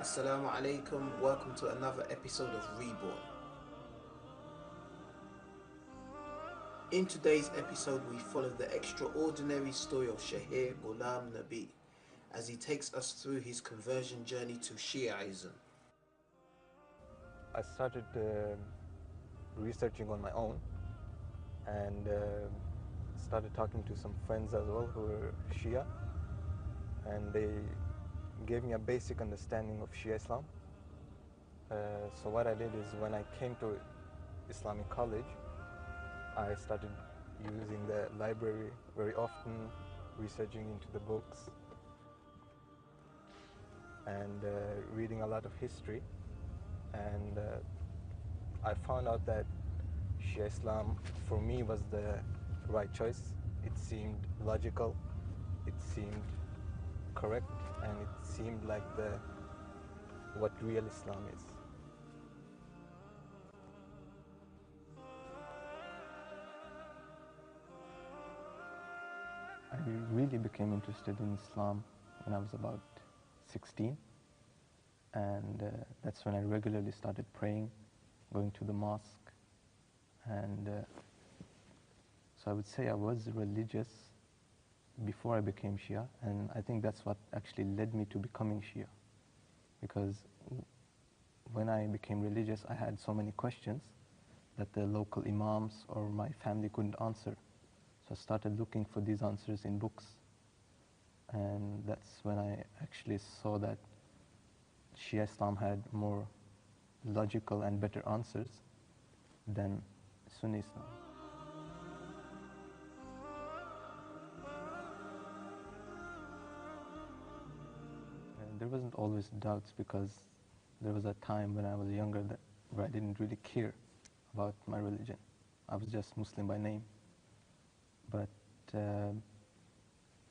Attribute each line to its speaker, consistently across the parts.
Speaker 1: Assalamu alaikum, welcome to another episode of Reborn. In today's episode, we follow the extraordinary story of Shahir Ghulam Nabi as he takes us through his conversion journey to Shiaism.
Speaker 2: I started researching on my own and started talking to some friends as well who were Shia, and they gave me a basic understanding of Shia Islam. So what I did is when I came to Islamic college, I started using the library very often, researching into the books and reading a lot of history. And I found out that Shia Islam for me was the right choice. It seemed logical, it seemed correct, and it seemed like what real Islam is. I really became interested in Islam when I was about 16, and that's when I regularly started praying, going to the mosque, and so I would say I was religious before I became Shia, and I think that's what actually led me to becoming Shia, because when I became religious, I had so many questions that the local imams or my family couldn't answer. So I started looking for these answers in books, and that's when I actually saw that Shia Islam had more logical and better answers than Sunni Islam. And there wasn't always doubts, because there was a time when I was younger where I didn't really care about my religion. I was just Muslim by name. But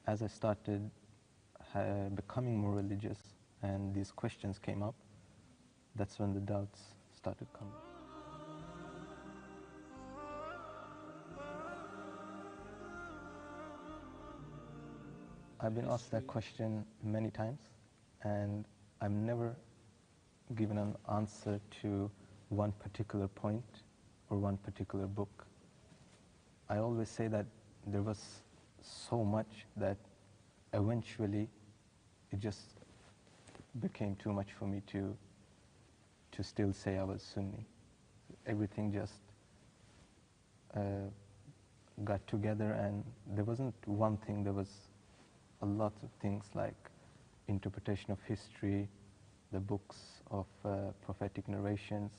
Speaker 2: as I started becoming more religious and these questions came up, that's when the doubts started coming. I've been asked that question many times, and I'm never given an answer to one particular point or one particular book. I always say that there was so much that eventually it just became too much for me to still say I was Sunni. Everything just got together, and there wasn't one thing, there was a lot of things like interpretation of history, the books of prophetic narrations,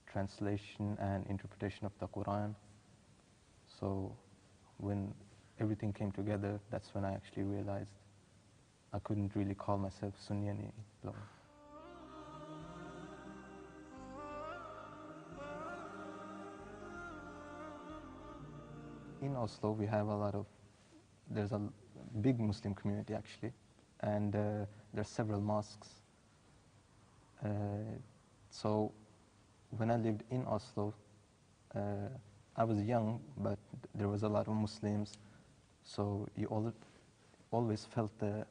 Speaker 2: translation and interpretation of the Quran. So when everything came together, that's when I actually realized I couldn't really call myself Sunni any longer. In Oslo, we have there's a big Muslim community actually, and there are several mosques. So when I lived in Oslo, I was young, but there was a lot of Muslims, so you always felt the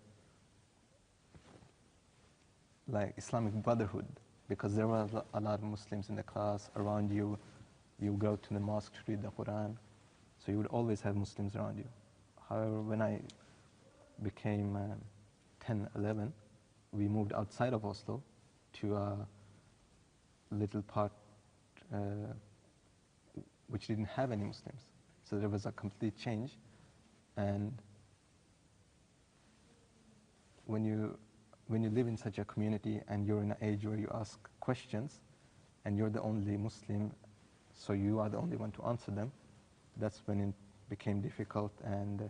Speaker 2: Islamic brotherhood, because there were a lot of Muslims in the class around you. You go to the mosque to read the Quran, so you would always have Muslims around you. However, when I became 10, 11, we moved outside of Oslo to a little part which didn't have any Muslims. So there was a complete change, and when you live in such a community and you're in an age where you ask questions and you're the only Muslim, so you are the only one to answer them, that's when it became difficult, and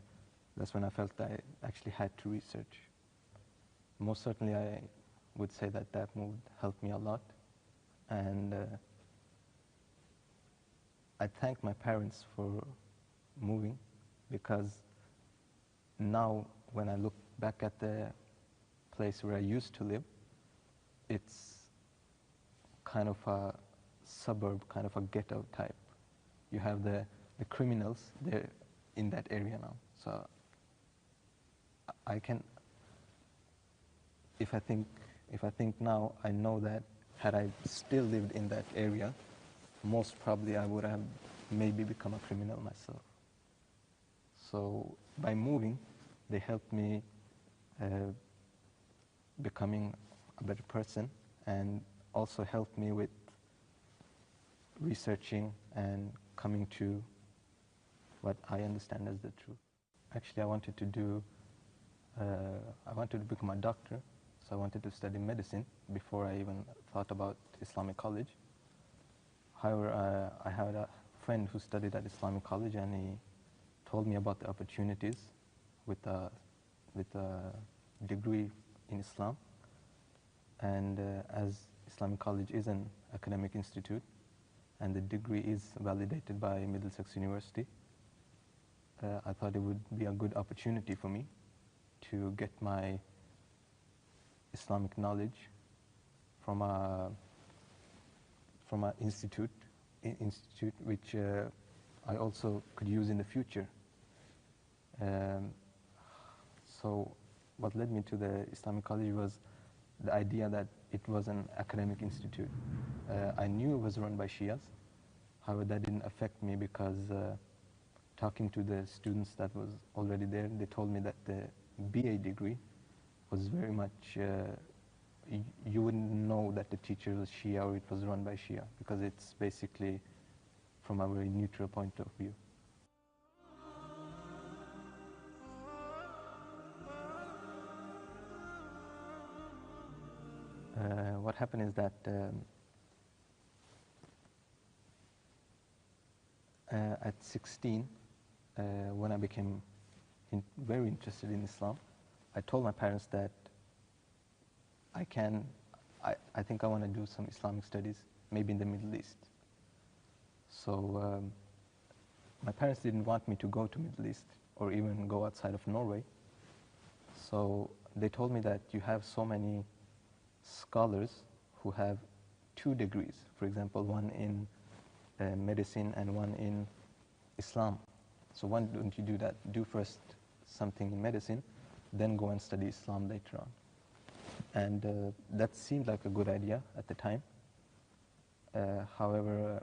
Speaker 2: that's when I felt I actually had to research. Most certainly I would say that move helped me a lot, and I thank my parents for moving, because now when I look back at the place where I used to live, it's kind of a suburb, kind of a ghetto type. You have the criminals, they're in that area now. So if I think, if I think now, I know that had I still lived in that area, most probably I would have maybe become a criminal myself. So by moving, they helped me becoming a better person, and also helped me with researching and coming to what I understand as the truth. Actually, I wanted to become a doctor, so I wanted to study medicine before I even thought about Islamic college. However, I had a friend who studied at Islamic college, and he told me about the opportunities with a degree in Islam. And as Islamic college is an academic institute, and the degree is validated by Middlesex University, I thought it would be a good opportunity for me to get my Islamic knowledge from a institute which I also could use in the future. So what led me to the Islamic college was the idea that it was an academic institute. I knew it was run by Shias. However, that didn't affect me because talking to the students that was already there, they told me that the BA degree was very much, you wouldn't know that the teacher was Shia or it was run by Shia, because it's basically from a very neutral point of view. What happened is that at 16, when I became very interested in Islam, I told my parents that I think I want to do some Islamic studies, maybe in the Middle East. So my parents didn't want me to go to Middle East or even go outside of Norway. So they told me that you have so many scholars who have 2 degrees, for example, one in medicine and one in Islam. So why don't you do that? Do first something in medicine, then go and study Islam later on. And that seemed like a good idea at the time. However,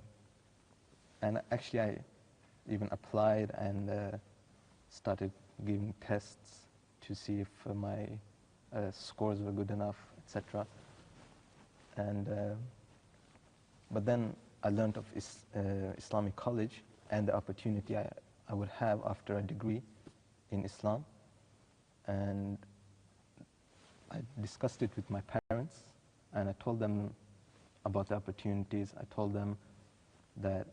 Speaker 2: and actually I even applied and started giving tests to see if my scores were good enough, etc. And but then I learned of Islamic college and the opportunity I would have after a degree in Islam. And I discussed it with my parents, and I told them about the opportunities. I told them that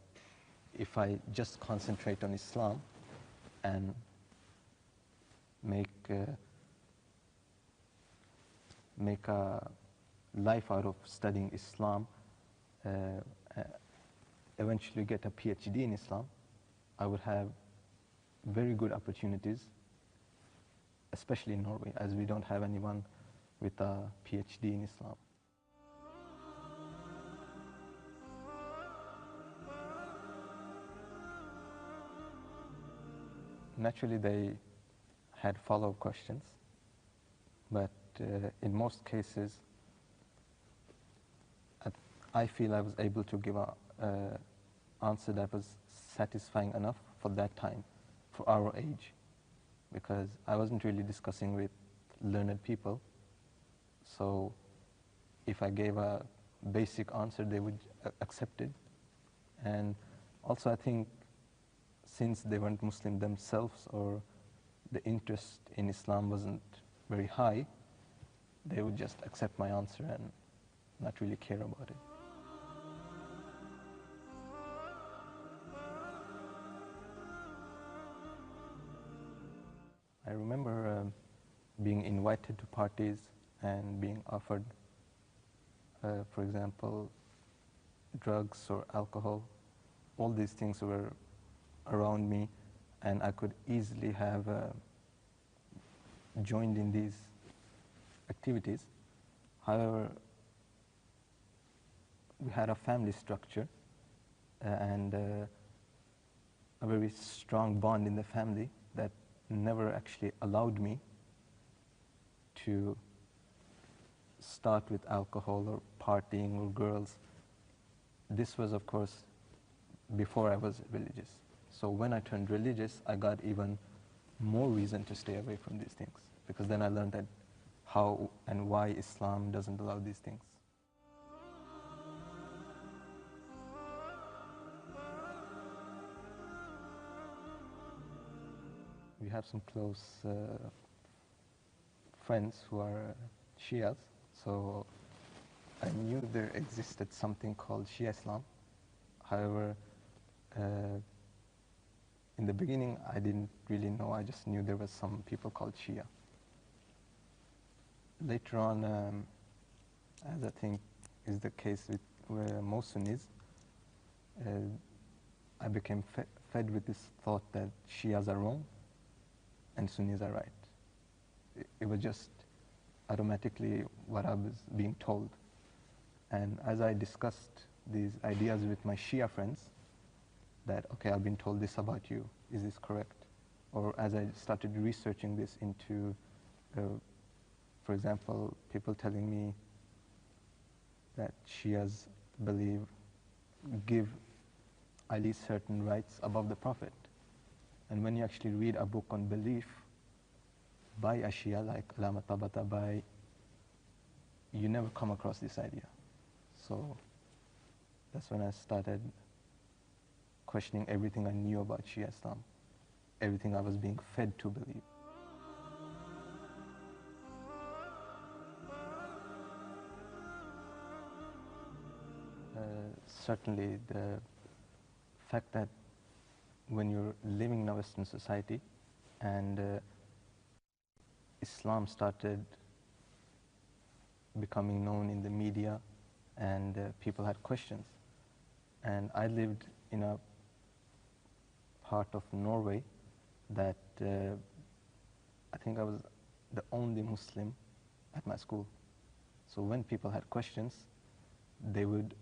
Speaker 2: if I just concentrate on Islam and make a life out of studying Islam, eventually get a PhD in Islam, I would have very good opportunities, especially in Norway, as we don't have anyone with a PhD in Islam. Naturally, they had follow-up questions, but in most cases, I feel I was able to give an answer that was satisfying enough for that time, for our age, because I wasn't really discussing with learned people. So if I gave a basic answer, they would accept it. And also I think since they weren't Muslim themselves, or the interest in Islam wasn't very high, they would just accept my answer and not really care about it. I remember being invited to parties and being offered, for example, drugs or alcohol. All these things were around me, and I could easily have joined in these activities. However, we had a family structure and a very strong bond in the family that never actually allowed me to start with alcohol or partying or girls. This was, of course, before I was religious. So when I turned religious, I got even more reason to stay away from these things, because then I learned that how and why Islam doesn't allow these things. We have some close friends who are Shias, so I knew there existed something called Shia Islam. However, in the beginning, I didn't really know. I just knew there was some people called Shia. Later on, as I think is the case with most Sunnis, I became fed with this thought that Shias are wrong and Sunnis are right. It was just automatically what I was being told. And as I discussed these ideas with my Shia friends, that, okay, I've been told this about you, is this correct? Or as I started researching this into, for example, people telling me that Shias give Ali certain rights above the Prophet. And when you actually read a book on belief by a Shia, like Alama Tabatabai, you never come across this idea. So that's when I started questioning everything I knew about Shia Islam, everything I was being fed to believe. Certainly the fact that when you're living in a Western society and Islam started becoming known in the media and people had questions. And I lived in a part of Norway that I think I was the only Muslim at my school. So when people had questions, they would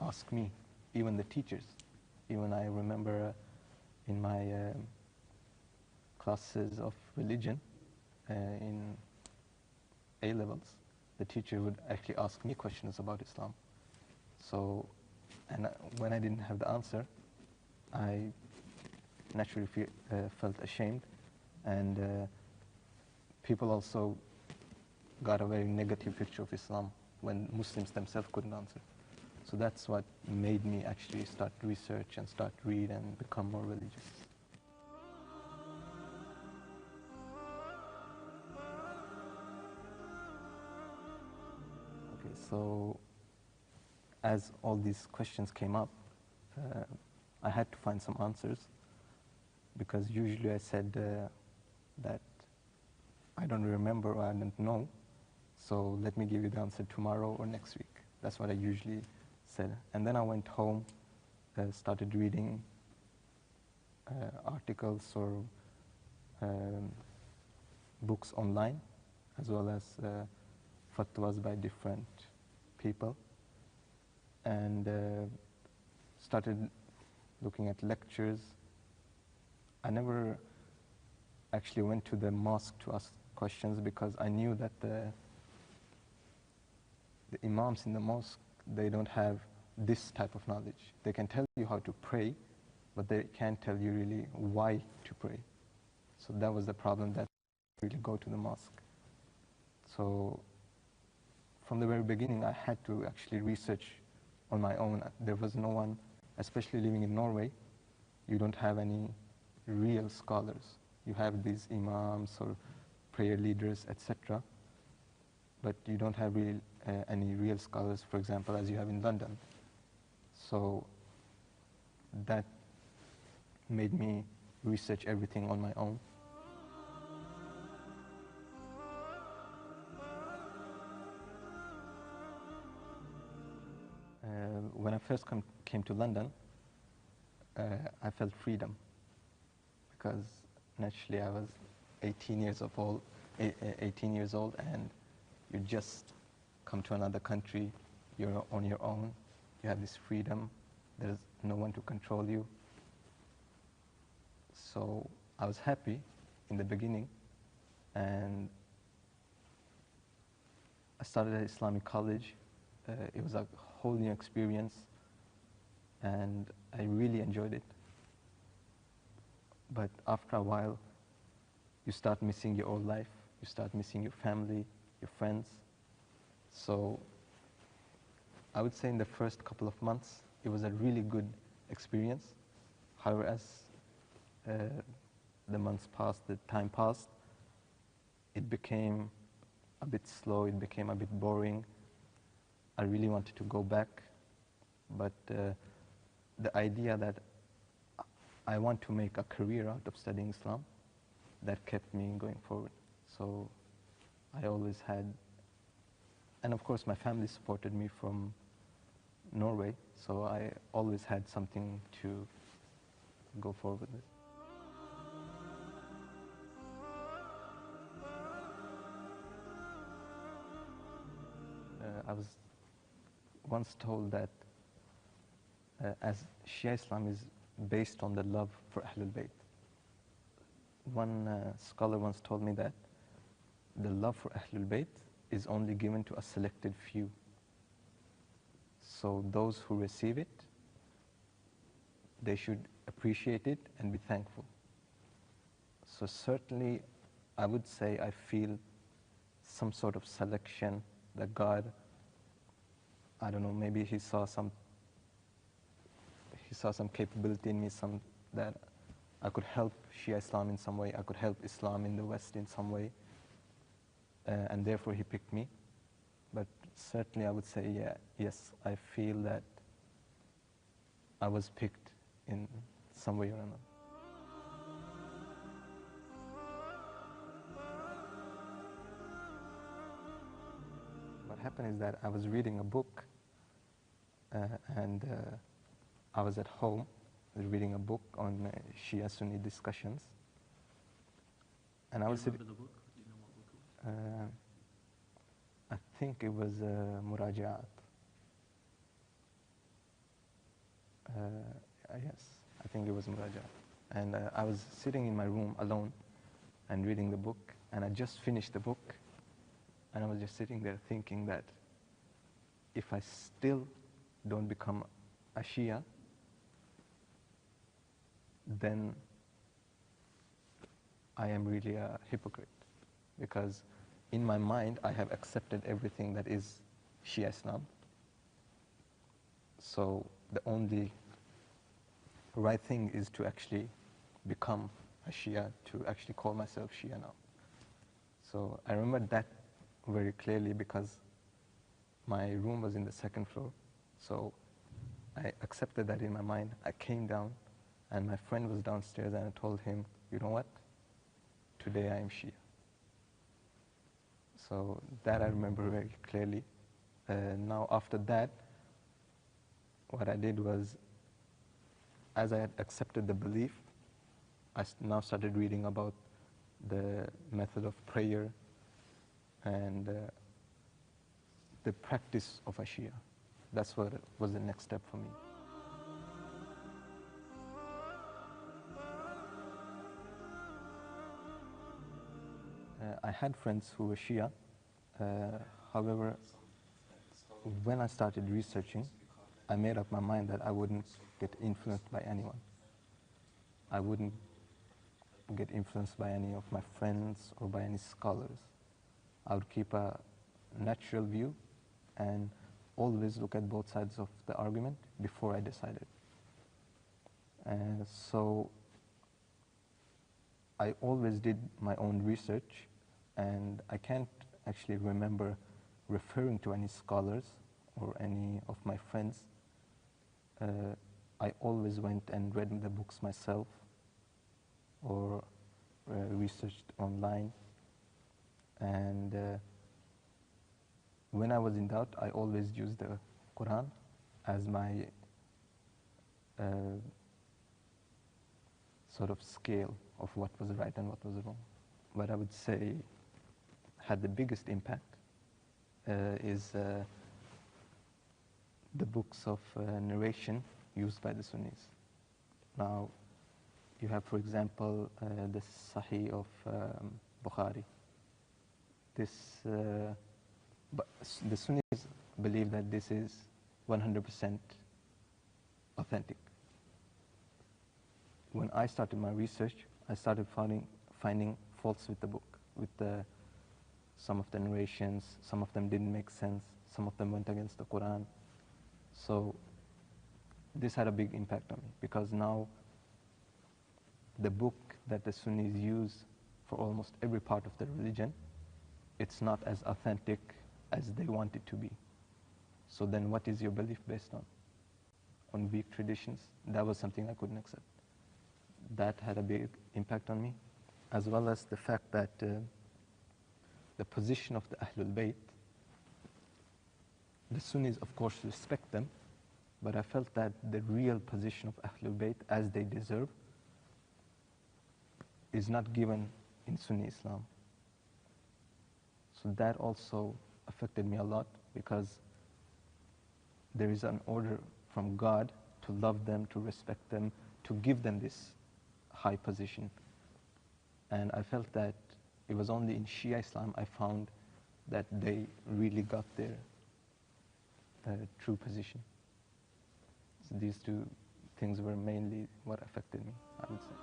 Speaker 2: ask me, even the teachers. Even I remember in my classes of religion in A-levels, the teacher would actually ask me questions about Islam. So, and when I didn't have the answer, I naturally felt ashamed, and people also got a very negative picture of Islam when Muslims themselves couldn't answer. So that's what made me actually start research and start read and become more religious. Okay, so as all these questions came up, I had to find some answers, because usually I said that I don't remember or I don't know, so let me give you the answer tomorrow or next week. That's what I usually said. And then I went home, started reading articles or books online, as well as fatwas by different people, and started looking at lectures. I never actually went to the mosque to ask questions, because I knew that the imams in the mosque, they don't have this type of knowledge. They can tell you how to pray, but they can't tell you really why to pray. So that was the problem, that I really go to the mosque. So from the very beginning, I had to actually research on my own. There was no one, especially living in Norway, you don't have any real scholars. You have these imams or prayer leaders, etc., but you don't have any real scholars, for example, as you have in London. So that made me research everything on my own. When I first came to London, I felt freedom, because naturally I was 18 years old, and you just come to another country, you're on your own, you have this freedom, there's no one to control you. So I was happy in the beginning, and started at Islamic college. It was a whole new experience, and I really enjoyed it. But after a while, you start missing your old life, you start missing your family, your friends. So I would say in the first couple of months, it was a really good experience. However, as the months passed, the time passed, it became a bit slow, it became a bit boring. I really wanted to go back, but the idea that I want to make a career out of studying Islam, that kept me going forward. So I always had, and of course my family supported me from Norway, so I always had something to go forward with. I was once told that as Shia Islam is based on the love for Ahlulbayt. One scholar once told me that the love for Ahlulbayt is only given to a selected few. So those who receive it, they should appreciate it and be thankful. So certainly, I would say I feel some sort of selection that God, I don't know, maybe he saw some capability in me, that I could help Shia Islam in some way, I could help Islam in the West in some way, and therefore he picked me. But certainly I would say, yes, I feel that I was picked in some way or another. What happened is that I was reading a book, and I was at home reading a book on Shia Sunni discussions. And I was
Speaker 3: sitting. Do you remember the book? Do you know what book it was?
Speaker 2: I think it was Murajaat. Yes, I think it was Murajaat. And I was sitting in my room alone and reading the book, and I just finished the book, and I was just sitting there thinking that if I still don't become a Shia, then I am really a hypocrite, because in my mind I have accepted everything that is Shia Islam. So the only right thing is to actually become a Shia, to actually call myself Shia now. So I remember that very clearly because my room was in the second floor. So I accepted that in my mind. I came down, and my friend was downstairs, and I told him, you know what? Today I am Shia. So that I remember very clearly. Now after that, what I did was, as I had accepted the belief, I now started reading about the method of prayer and the practice of a Shia. That's what was the next step for me. I had friends who were Shia. However, when I started researching, I made up my mind that I wouldn't get influenced by anyone. I wouldn't get influenced by any of my friends or by any scholars. I would keep a natural view and always look at both sides of the argument before I decided. And so I always did my own research, and I can't actually remember referring to any scholars or any of my friends. I always went and read the books myself or researched online. And when I was in doubt, I always used the Quran as my sort of scale of what was right and what was wrong. What I would say had the biggest impact is the books of narration used by the Sunnis. Now, you have, for example, the Sahih of Bukhari. This But the Sunnis believe that this is 100% authentic. When I started my research, I started finding faults with the book, with some of the narrations. Some of them didn't make sense. Some of them went against the Quran. So this had a big impact on me, because now the book that the Sunnis use for almost every part of the religion, it's not as authentic as they want it to be. So then what is your belief based on? On weak traditions? That was something I couldn't accept. That had a big impact on me, as well as the fact that the position of the Ahlulbayt, the Sunnis of course respect them, but I felt that the real position of Ahlulbayt, as they deserve, is not given in Sunni Islam. So that also affected me a lot, because there is an order from God to love them, to respect them, to give them this high position. And I felt that it was only in Shia Islam I found that they really got their true position. So these two things were mainly what affected me, I would say.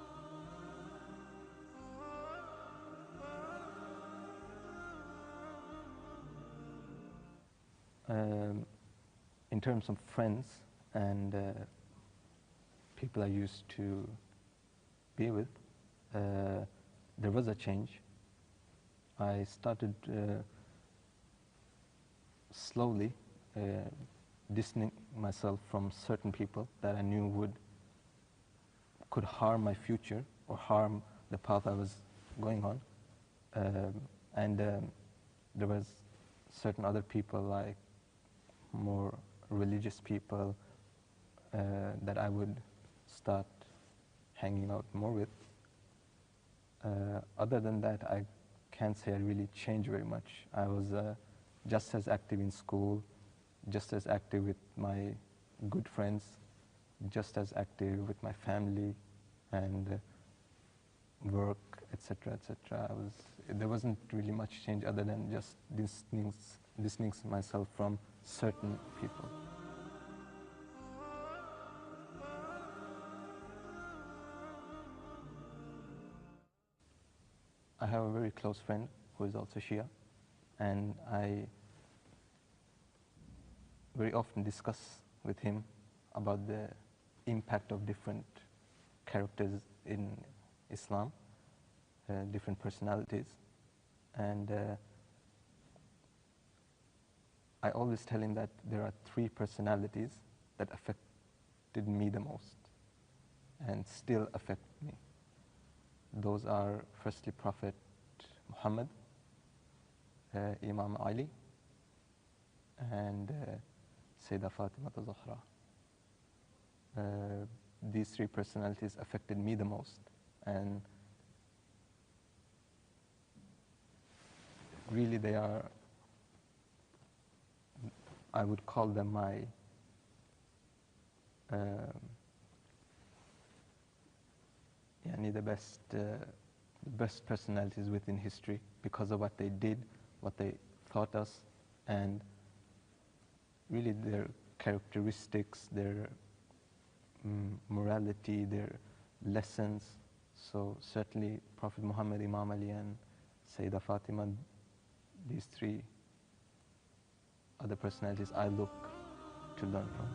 Speaker 2: In terms of friends and people I used to be with, there was a change. I started slowly distancing myself from certain people that I knew could harm my future or harm the path I was going on. There was certain other people, like more religious people, that I would start hanging out more with. Other than that, I can't say I really changed very much. I was just as active in school, just as active with my good friends, just as active with my family and work, etc., etc. There wasn't really much change other than just distancing myself from certain people. I have a very close friend who is also Shia, and I very often discuss with him about the impact of different characters in Islam, different personalities. And I always tell him that there are 3 personalities that affected me the most and still affect me. Those are firstly Prophet Muhammad, Imam Ali, and Sayyidah Fatima Zahra. These 3 personalities affected me the most, and really they are, I would call them my the best personalities within history, because of what they did, what they taught us, and really their characteristics, their morality, their lessons. So certainly Prophet Muhammad, Imam Ali, and Sayyidah Fatima, these 3 other personalities I look to learn from.